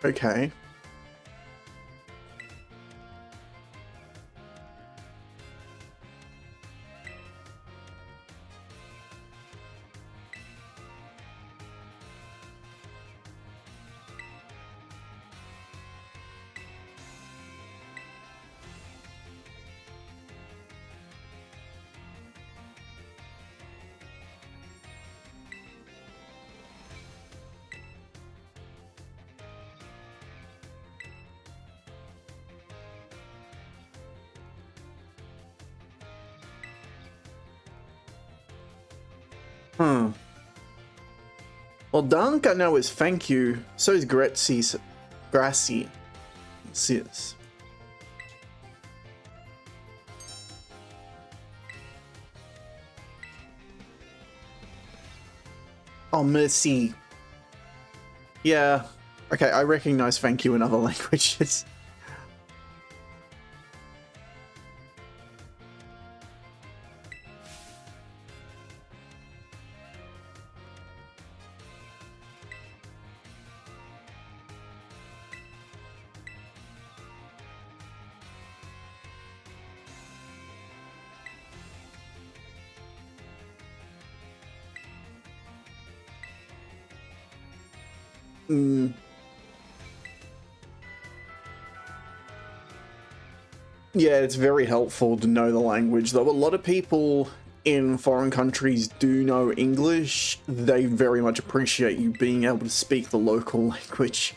Okay. Hmm. Well, Dunk I know is thank you. So is Grazie. Sis. Oh, merci. Yeah. Okay, I recognize thank you in other languages. Mm. Yeah, it's very helpful to know the language, though a lot of people in foreign countries do know English. They very much appreciate you being able to speak the local language.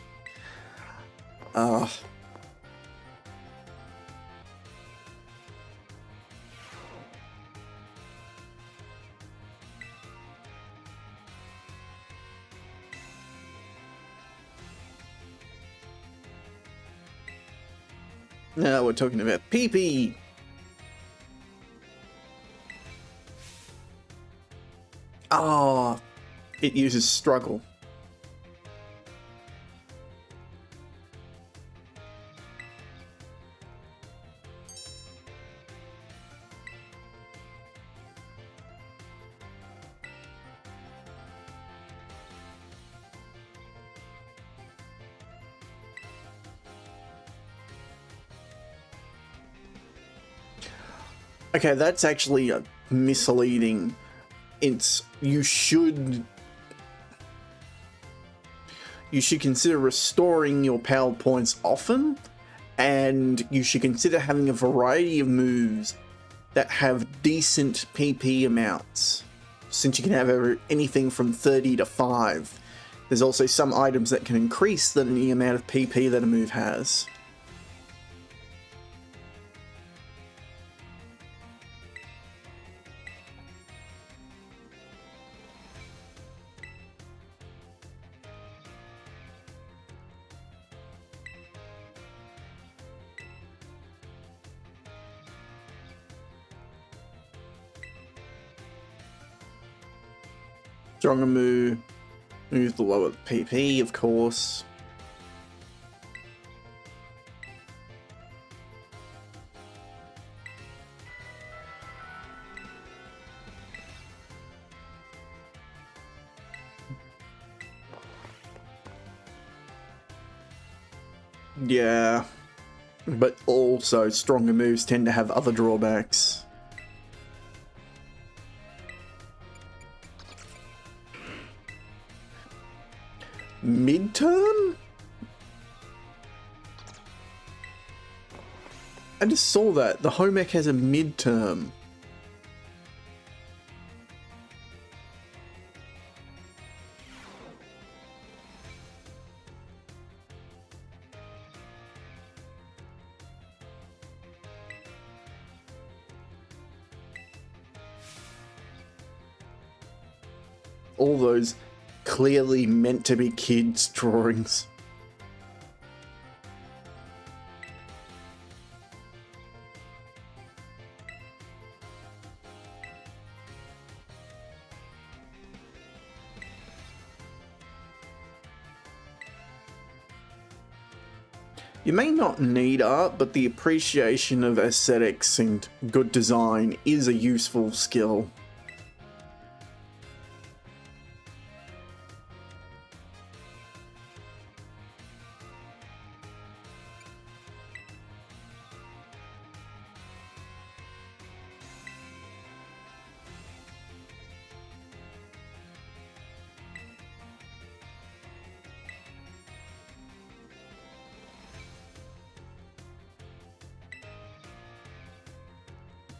Now we're talking about PP. Ah, it uses struggle. Okay, that's actually misleading. You should consider restoring your power points often, and you should consider having a variety of moves that have decent PP amounts, since you can have anything from 30 to 5. There's also some items that can increase the amount of PP that a move has. Stronger move the lower PP, of course. Yeah, but also stronger moves tend to have other drawbacks. Midterm? I just saw that. The home ec has a midterm. All those clearly meant to be kids' drawings. You may not need art, but the appreciation of aesthetics and good design is a useful skill.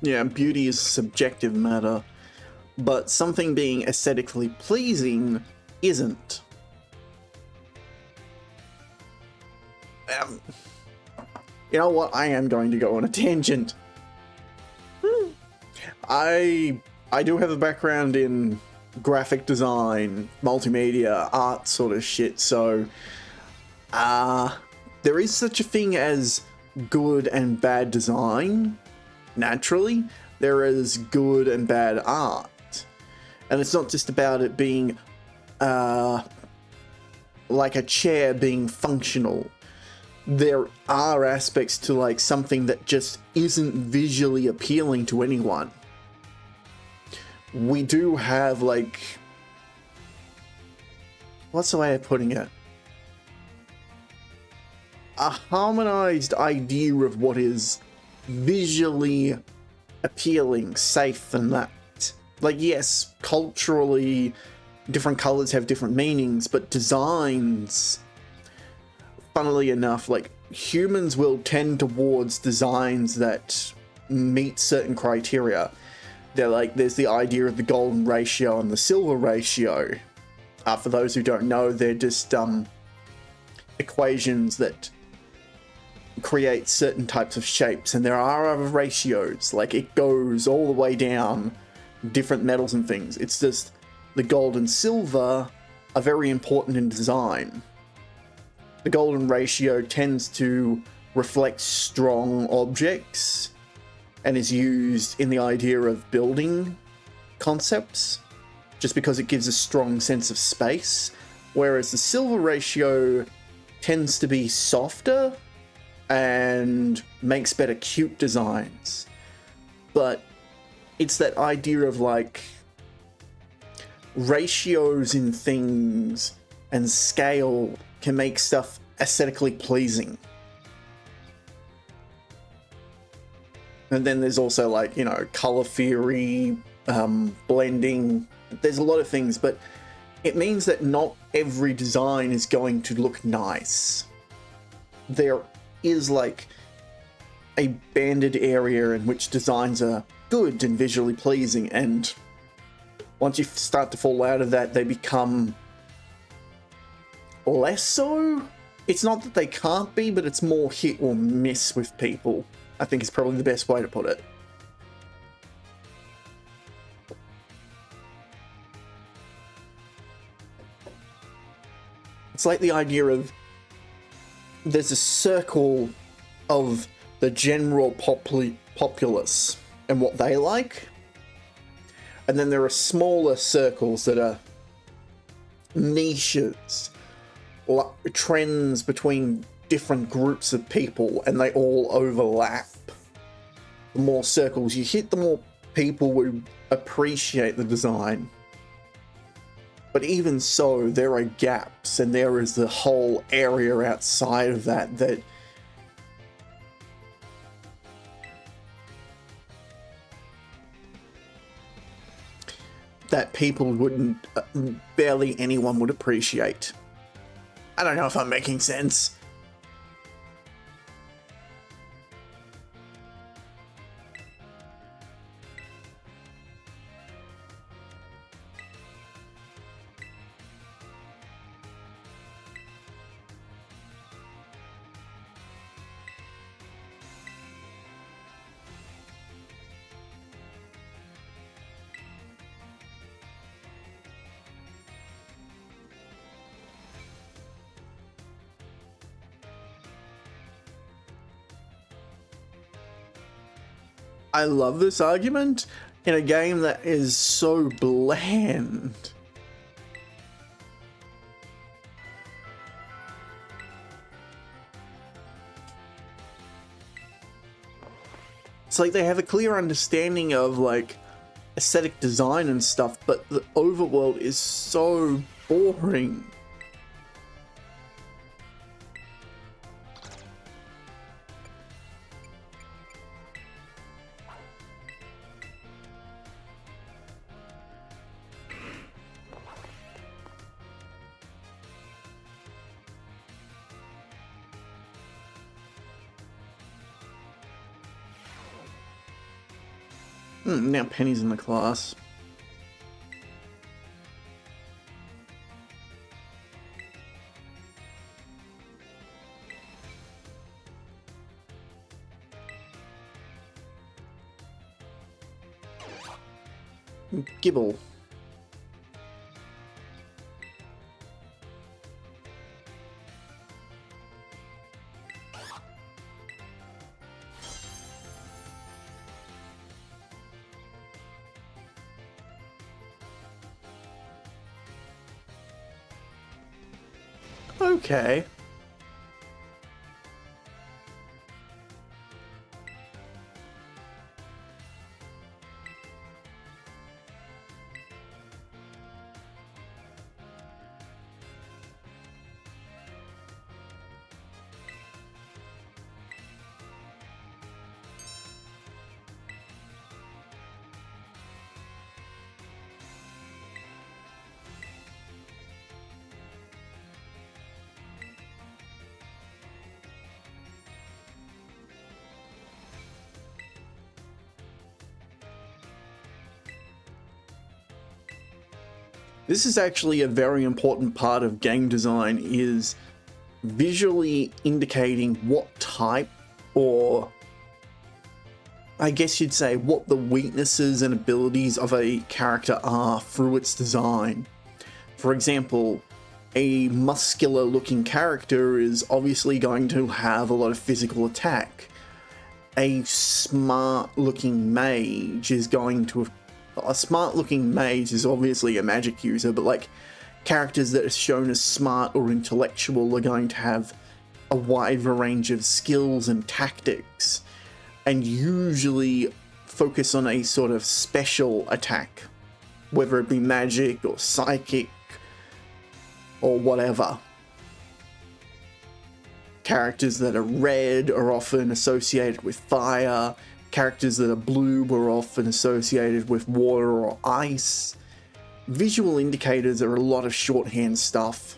Yeah, beauty is a subjective matter, but something being aesthetically pleasing isn't. You know what? I am going to go on a tangent. I do have a background in graphic design, multimedia, art sort of shit, so there is such a thing as good and bad design. Naturally, there is good and bad art. And it's not just about it being like a chair being functional. There are aspects to like something that just isn't visually appealing to anyone. We do have like, what's the way of putting it? A harmonized idea of what is visually appealing, safe than that. Like, yes, culturally, different colors have different meanings, but designs, funnily enough, like, humans will tend towards designs that meet certain criteria. They're like, there's the idea of the golden ratio and the silver ratio. For those who don't know, they're just equations that create certain types of shapes, and there are other ratios, like it goes all the way down different metals and things. It's just the gold and silver are very important in design. The golden ratio tends to reflect strong objects and is used in the idea of building concepts just because it gives a strong sense of space, whereas the silver ratio tends to be softer and makes better cute designs. But it's that idea of like ratios in things and scale can make stuff aesthetically pleasing. And then there's also like, you know, color theory, blending. There's a lot of things, but it means that not every design is going to look nice. There is like a banded area in which designs are good and visually pleasing, and once you start to fall out of that, they become less so. It's not that they can't be, but it's more hit or miss with people, I think is probably the best way to put it. It's like the idea of there's a circle of the general populace and what they like, and then there are smaller circles that are niches, trends between different groups of people, and they all overlap. The more circles you hit, the more people would appreciate the design. But even so, there are gaps, and there is the whole area outside of that that people wouldn't, barely anyone would appreciate. I don't know if I'm making sense. I love this argument in a game that is so bland. It's like they have a clear understanding of like aesthetic design and stuff, but the overworld is so boring. Now Penny's in the class. Gibble. Okay. This is actually a very important part of game design, is visually indicating what type, or I guess you'd say what the weaknesses and abilities of a character are through its design. For example, a muscular looking character is obviously going to have a lot of physical attack. A smart looking mage is going to have... A smart looking mage is obviously a magic user, but like characters that are shown as smart or intellectual are going to have a wider range of skills and tactics, and usually focus on a sort of special attack, whether it be magic or psychic or whatever. Characters that are red are often associated with fire. Characters that are blue are often associated with water or ice. Visual indicators are a lot of shorthand stuff.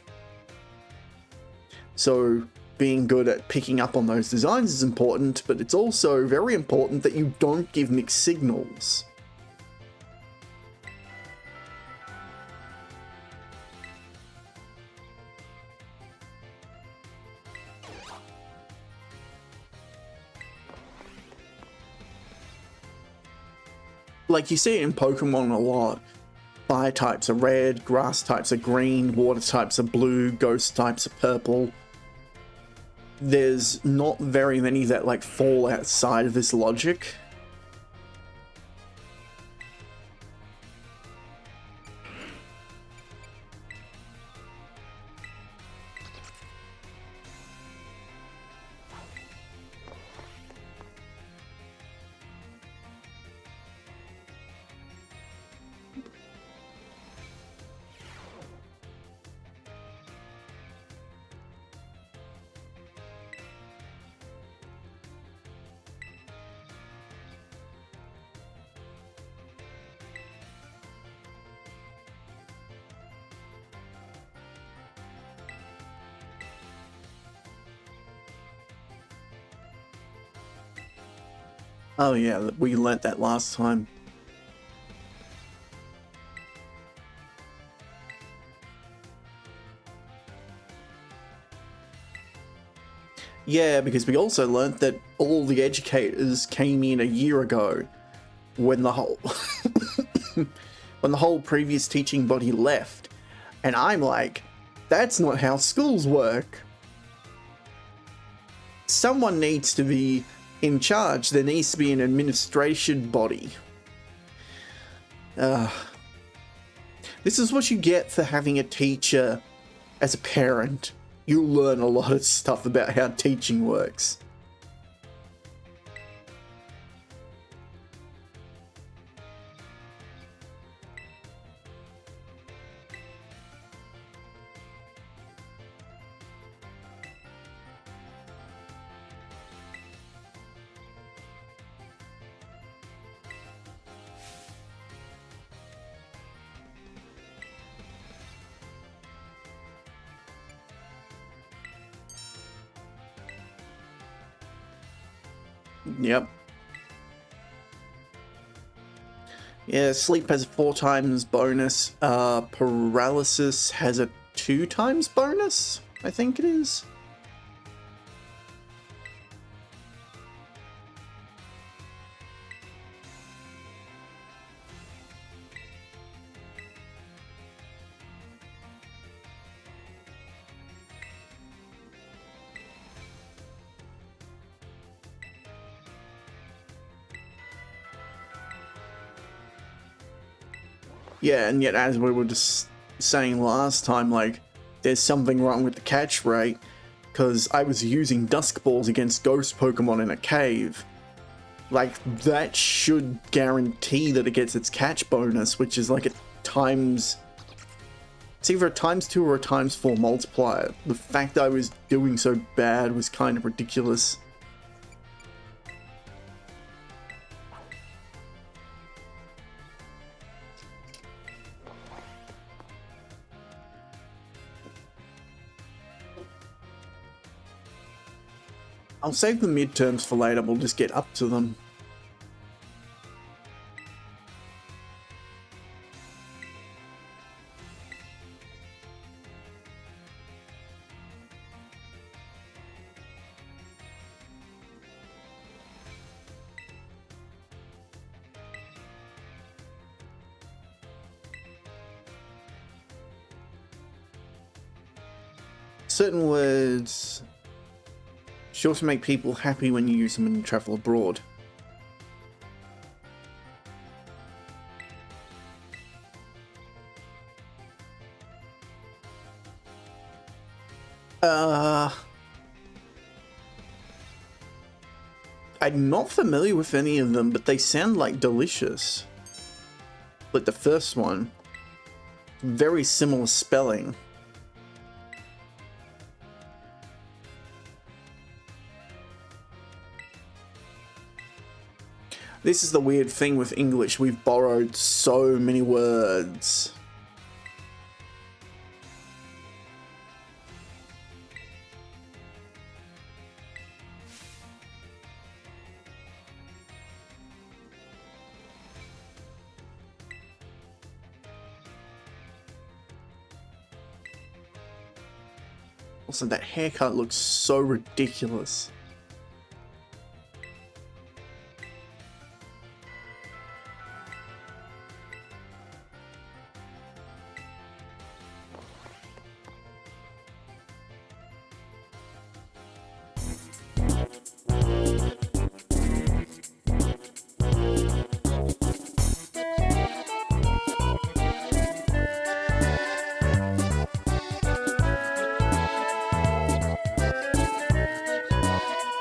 So being good at picking up on those designs is important, but it's also very important that you don't give mixed signals. Like you see it in Pokemon a lot. Fire types are red, grass types are green, water types are blue, ghost types are purple. There's not very many that like fall outside of this logic. Oh yeah, we learnt that last time. Yeah, because we also learnt that all the educators came in a year ago when the whole when the whole previous teaching body left. And I'm like, that's not how schools work. Someone needs to be in charge. There needs to be an administration body. This is what you get for having a teacher as a parent. You learn a lot of stuff about how teaching works. Yep. Yeah, sleep has a 4 times bonus. Paralysis has a 2 times bonus, I think it is. Yeah, and yet as we were just saying last time, like, there's something wrong with the catch rate, because I was using Dusk Balls against Ghost Pokemon in a cave. Like, that should guarantee that it gets its catch bonus, which is like a times... It's either a ×2 or a ×4 multiplier. The fact that I was doing so bad was kind of ridiculous. I'll save the midterms for later, we'll just get up to them. Certain words sure to make people happy when you use them when you travel abroad. I'm not familiar with any of them, but they sound like delicious. Like the first one, very similar spelling. This is the weird thing with English, we've borrowed so many words. Also, that haircut looks so ridiculous.